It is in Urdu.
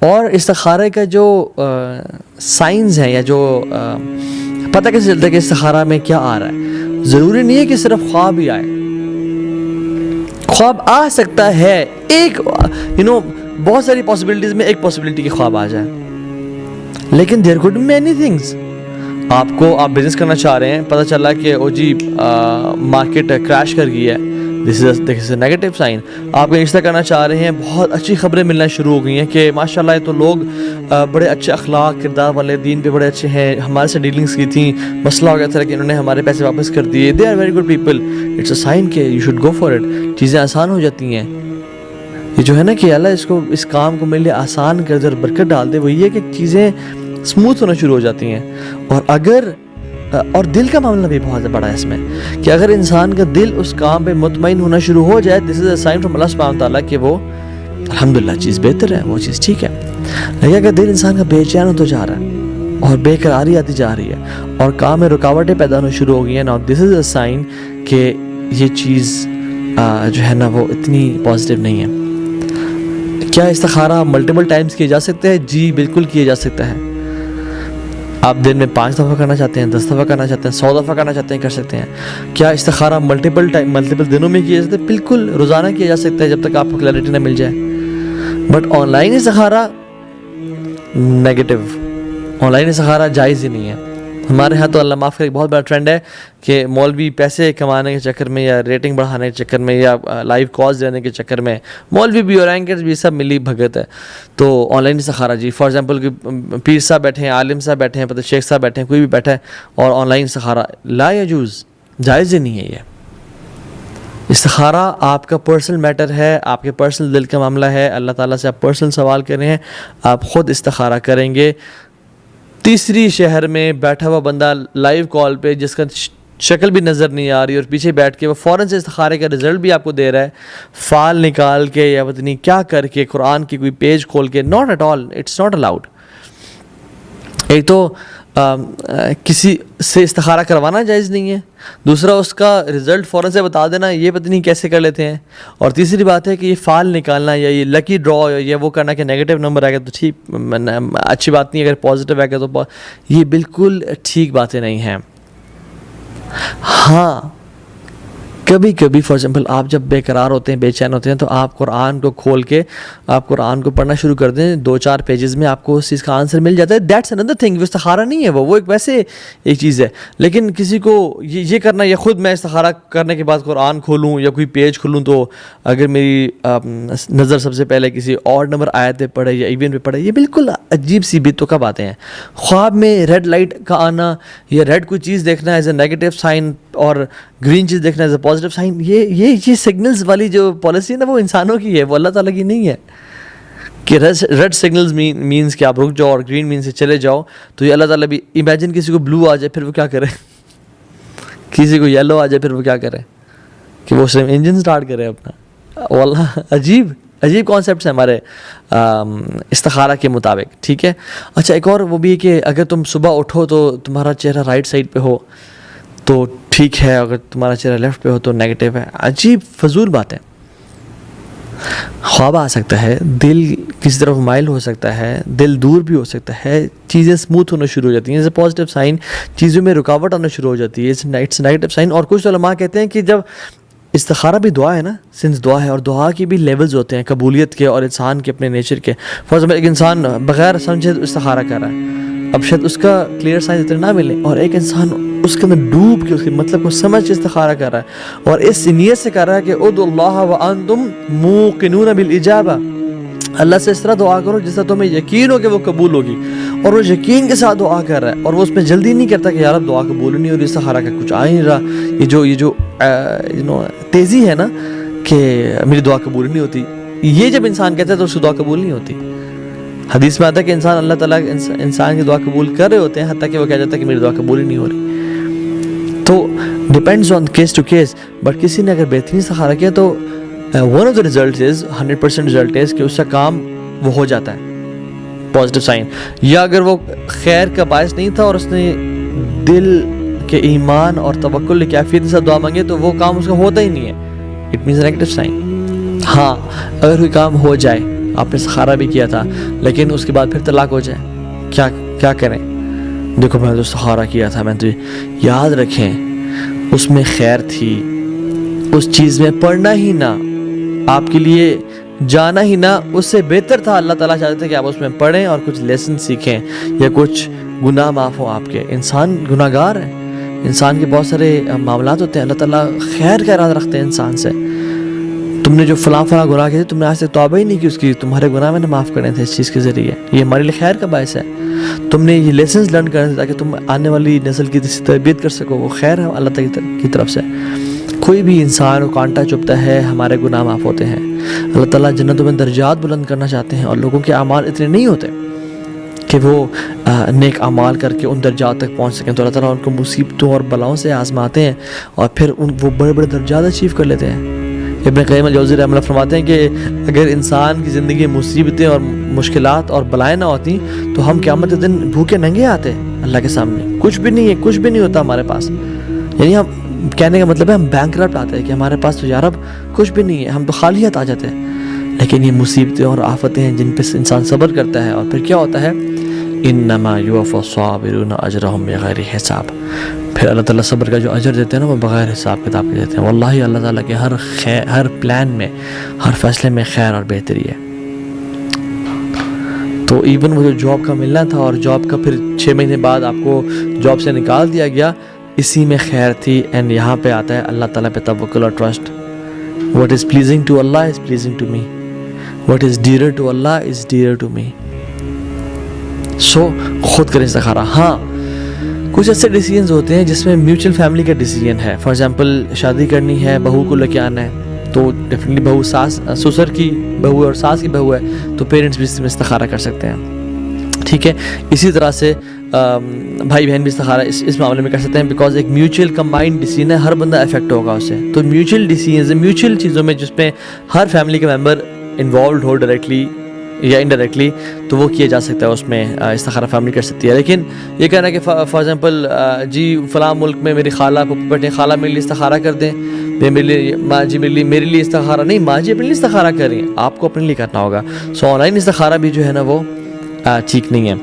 اور استخارے کا جو سائنز ہیں یا جو پتہ کیسے چلتا ہے کہ استخارہ میں کیا آ رہا ہے. ضروری نہیں ہے کہ صرف خواب ہی آئے. خواب آ سکتا ہے ایک بہت ساری پاسبلٹیز میں ایک پاسبلٹی کی خواب آ جائے, لیکن دیر کوڈ مینی تھنگس. آپ بزنس کرنا چاہ رہے ہیں, پتہ چلا کہ او جی مارکیٹ کریش کر گئی ہے, دس از اے نیگیٹو سائن. آپ کا رشتہ کرنا چاہ رہے ہیں, بہت اچھی خبریں ملنا شروع ہو گئی ہیں کہ ماشاء اللہ تو لوگ بڑے اچھے اخلاق کردار والے, دین پہ بڑے اچھے ہیں, ہمارے سے ڈیلنگس کی تھیں, مسئلہ ہو گیا تھا کہ انہوں نے ہمارے پیسے واپس کر دیے, they are very good people. It's a sign کہ you should go for it. چیزیں آسان ہو جاتی ہیں. یہ جو ہے نا کہ اللہ اس کام کو میرے لیے آسان کر دے اور برکت ڈال دے, وہ یہ کہ چیزیں اسموتھ ہونا شروع ہو جاتی ہیں. اور دل کا معاملہ بھی بہت بڑا ہے اس میں, کہ اگر انسان کا دل اس کام پہ مطمئن ہونا شروع ہو جائے, دس از اے سائن فرام اللہ سبحانہ وتعالیٰ کہ وہ الحمدللہ چیز بہتر ہے, وہ چیز ٹھیک ہے. لیکن اگر دل انسان کا بے چین ہوتا جا رہا ہے اور بے قراری آتی جا رہی ہے اور کام میں رکاوٹیں پیدا ہونا شروع ہو گئی ہیں, نا دس از اے سائن کہ یہ چیز جو ہے نا وہ اتنی پازیٹیو نہیں ہے. کیا استخارہ ملٹیپل ٹائمز کیے جا سکتے ہیں؟ جی بالکل کیے جا سکتا ہے. آپ دن میں 5 دفعہ کرنا چاہتے ہیں, 10 دفعہ کرنا چاہتے ہیں, 100 دفعہ کرنا چاہتے ہیں, کر سکتے ہیں. کیا استخارہ ملٹیپل دنوں میں کیا جا سکتا ہے؟ بالکل روزانہ کیا جا سکتا ہے جب تک آپ کو کلیئرٹی نہ مل جائے. بٹ آن لائن استخارہ نیگیٹو, آن لائن استخارہ جائز ہی نہیں ہے. ہمارے ہاں تو اللہ معاف کرے بہت بڑا ٹرینڈ ہے کہ مولوی پیسے کمانے کے چکر میں یا ریٹنگ بڑھانے کے چکر میں یا لائیو کالز دینے کے چکر میں مولوی بھی اور اینکرز بھی سب ملی بھگت ہے. تو آن لائن استخارہ جی فار ایگزامپل کہ پیر صاحب بیٹھے ہیں, عالم صاحب بیٹھے ہیں, پتہ شیخ صاحب بیٹھے ہیں, کوئی بھی بیٹھا ہے اور آن لائن استخارہ لا یجوز, جائز ہی نہیں ہے. یہ استخارہ آپ کا پرسنل میٹر ہے, آپ کے پرسنل دل کا معاملہ ہے. اللہ تعالیٰ سے آپ پرسنل سوال کر رہے ہیں, آپ خود استخارہ کریں گے. تیسری شہر میں بیٹھا ہوا بندہ لائیو کال پہ جس کا شکل بھی نظر نہیں آ رہی اور پیچھے بیٹھ کے وہ فوراً سے استخارے کا رزلٹ بھی آپ کو دے رہا ہے, فال نکال کے یا پتہ نہیں کیا کر کے, قرآن کی کوئی پیج کھول کے, not at all, it's not allowed. ایک تو کسی سے استخارہ کروانا جائز نہیں ہے, دوسرا اس کا رزلٹ فوراً سے بتا دینا یہ پتہ نہیں کیسے کر لیتے ہیں, اور تیسری بات ہے کہ یہ فال نکالنا یا یہ لکی ڈرا یا یہ وہ کرنا کہ نیگیٹو نمبر آئے گا تو ٹھیک, اچھی بات نہیں, اگر پازیٹیو آئے گا تو یہ بالکل ٹھیک باتیں نہیں ہیں. ہاں کبھی کبھی فار ایگزامپل آپ جب بے قرار ہوتے ہیں, بے چین ہوتے ہیں, تو آپ قرآن کو کھول کے آپ قرآن کو پڑھنا شروع کر دیں, 2-4 پیجز میں آپ کو اس چیز کا آنسر مل جاتا ہے. That's another thing. وہ استخارہ نہیں ہے, وہ ایک ویسے ایک چیز ہے. لیکن کسی کو یہ کرنا, یا خود میں استخارہ کرنے کے بعد قرآن کھولوں یا کوئی پیج کھولوں تو اگر میری نظر سب سے پہلے کسی اور نمبر آیت پہ پڑھے یا ایونٹ پہ پڑھے, یہ بالکل عجیب سی باتوں کا باتیں ہیں. خواب میں ریڈ لائٹ کا آنا یا ریڈ کوئی چیز دیکھنا ایز اے نیگیٹو سائن اور گرین چیز دیکھنا ایز اے پازیٹیو سائن, یہ سگنلز والی جو پالیسی ہے نا وہ انسانوں کی ہے, وہ اللہ تعالیٰ کی نہیں ہے. کہ ریڈ سگنلز مینس کہ آپ رک جاؤ اور گرین مینس سے چلے جاؤ, تو یہ اللہ تعالیٰ بھی امیجن کسی کو بلو آ جائے پھر وہ کیا کرے, کسی کو یلو آ جائے پھر وہ کیا کرے, کہ وہ صرف انجن سٹارٹ کرے اپنا. واللہ عجیب کانسیپٹس ہیں ہمارے استخارہ کے مطابق. ٹھیک ہے. اچھا ایک اور وہ بھی ہے کہ اگر تم صبح اٹھو تو تمہارا چہرہ رائٹ سائڈ پہ ہو تو ٹھیک ہے, اگر تمہارا چہرہ لیفٹ پہ ہو تو نیگیٹو ہے. عجیب فضول بات ہے. خواب آ سکتا ہے, دل کسی طرف مائل ہو سکتا ہے, دل دور بھی ہو سکتا ہے, چیزیں اسموتھ ہونا شروع ہو جاتی ہیں, ایز اے پازیٹیو سائن. چیزوں میں رکاوٹ آنا شروع ہو جاتی ہے, اٹس نیگیٹو سائن. اور کچھ علماء کہتے ہیں کہ جب استخارہ بھی دعا ہے نا, سنس دعا ہے, اور دعا کے بھی لیولز ہوتے ہیں قبولیت کے اور انسان کے اپنے نیچر کے. فار ایگزامپل ایک انسان بغیر سمجھے استخارہ کر رہا ہے, اب شاید اس کا کلیئر سائن اتنے نہ ملے, اور ایک انسان اس کے اندر ڈوب کے اس کے مطلب کو سمجھ کے استخارہ کر رہا ہے اور اس نیت سے کر رہا ہے کہ ادعوا اللہ وانتم موقنون بالاجابہ, اللہ سے اس طرح دعا کرو جس طرح تمہیں یقین ہو کہ وہ قبول ہوگی, اور وہ یقین کے ساتھ دعا کر رہا ہے, اور وہ اس میں جلدی نہیں کرتا کہ یار اب دعا قبول نہیں ہو رہی, استخارہ کا کچھ آ ہی نہیں رہا. یہ جو تیزی ہے نا کہ میری دعا قبول نہیں ہوتی, یہ جب انسان کہتا ہے تو اس کی دعا قبول نہیں ہوتی. حدیث میں آتا ہے کہ انسان اللہ تعالیٰ انسان کی دعا قبول کر رہے ہوتے ہیں حتیٰ کہ وہ کہہ جاتا ہے کہ میری دعا قبول ہی نہیں ہو رہی. تو depends on case to case. But کسی نے اگر بہترین استخارہ کیا تو one of the result is 100% result is کہ اس کا کام وہ ہو جاتا ہے, پازیٹیو سائن. یا اگر وہ خیر کا باعث نہیں تھا اور اس نے دل کے ایمان اور توکل کی کیفیت کے ساتھ دعا مانگے تو وہ کام اس کا ہوتا ہی نہیں ہے, اٹ مینس نیگیٹو سائن. ہاں اگر کوئی کام ہو جائے آپ نے استخارہ بھی کیا تھا لیکن اس کے بعد پھر طلاق ہو جائے, کیا کریں؟ دیکھو میں نے تو استخارہ کیا تھا, میں تو یاد رکھیں اس میں خیر تھی, اس چیز میں پڑھنا ہی نہ, آپ کے لیے جانا ہی نہ اس سے بہتر تھا. اللہ تعالیٰ چاہتے تھے کہ آپ اس میں پڑھیں اور کچھ لیسن سیکھیں یا کچھ گناہ معاف ہوں آپ کے. انسان گناہ گار ہے, انسان کے بہت سارے معاملات ہوتے ہیں, اللہ تعالیٰ خیر کا ارادہ رکھتے ہیں انسان سے. تم نے جو فلاں گناہ کیے تھے, تم نے آج تک توبہ ہی نہیں کی اس کی, تمہارے گناہ میں نے معاف کرنے تھے اس چیز کے ذریعے, یہ ہمارے لیے خیر کا باعث ہے. تم نے یہ لیسنز لرن کرنے تھے تاکہ تم آنے والی نسل کی تربیت کر سکو, وہ خیر ہے اللہ تعالیٰ کی طرف سے. کوئی بھی انسان کو کانٹا چبھتا ہے, ہمارے گناہ معاف ہوتے ہیں. اللہ تعالیٰ جنتوں میں درجات بلند کرنا چاہتے ہیں, اور لوگوں کے اعمال اتنے نہیں ہوتے کہ وہ نیک اعمال کر کے ان درجات تک پہنچ سکیں, تو اللہ تعالیٰ ان کو مصیبتوں اور بلاؤں سے آزماتے ہیں اور پھر وہ بڑے بڑے درجات اچیو کر لیتے ہیں. ابن قیم الجوزی رحمہ اللہ فرماتے ہیں کہ اگر انسان کی زندگی میں مصیبتیں اور مشکلات اور بلائیں نہ ہوتی تو ہم قیامت کے دن بھوکے ننگے آتے اللہ کے سامنے, کچھ بھی نہیں ہے, کچھ بھی نہیں ہوتا ہمارے پاس. یعنی ہم کہنے کا مطلب ہے ہم بینکرپٹ آتے ہیں کہ ہمارے پاس تو یار اب کچھ بھی نہیں ہے, ہم تو خالی ہاتھ آ جاتے ہیں. لیکن یہ مصیبتیں اور آفتیں ہیں جن پہ انسان صبر کرتا ہے, اور پھر کیا ہوتا ہے, انما یوفی الصابرون اجرهم بغیر حساب. پھر اللہ تعالیٰ صبر کا جو اجر دیتے ہیں نا وہ بغیر حساب کتاب کے دیتے ہیں. واللہ اللہ تعالیٰ کے ہر پلان میں, ہر فیصلے میں خیر اور بہتری ہے. تو ایون وہ جو جاب کا ملنا تھا اور جاب کا پھر 6 مہینے بعد آپ کو جاب سے نکال دیا گیا, اسی میں خیر تھی. اینڈ یہاں پہ آتا ہے اللہ تعالیٰ پہ توکل اور trust. What is pleasing to Allah is pleasing to me. What is dearer to Allah is dearer to me. So خود کریں استخارہ. ہاں کچھ ایسے ڈیسیجنز ہوتے ہیں جس میں میوچل فیملی کا ڈیسیجن ہے. فار ایگزامپل شادی کرنی ہے, بہو کو لے کے آنا ہے, تو ڈیفینیٹلی بہو سسر کی بہو ہے اور ساس کی بہو ہے, تو پیرنٹس بھی اس میں استخارہ کر سکتے ہیں. ٹھیک ہے, اسی طرح سے بھائی بہن بھی استخارہ اس معاملے میں کر سکتے ہیں, بیکاز ایک میوچل کمبائنڈ ڈیسیجن ہے, ہر بندہ افیکٹ ہوگا اس سے. تو میوچل ڈیسیجنز, میوچل چیزوں میں جس میں ہر فیملی کے ممبر انوالوڈ ہو ڈائریکٹلی یا انڈائریکٹلی, تو وہ کیا جا سکتا ہے, اس میں استخارہ فیملی کر سکتی ہے. لیکن یہ کہنا کہ فار ایگزامپل جی فلاں ملک میں میری خالہ پھپھو بیٹھے, خالہ میرے لیے استخارہ کر دیں, میرے لیے ماں جی میرے لیے استخارہ نہیں, ماں جی اپنے لیے استخارہ کر رہی ہیں, آپ کو اپنے لیے کرنا ہوگا. سو آن لائن استخارہ بھی جو ہے نا وہ ٹھیک نہیں ہے.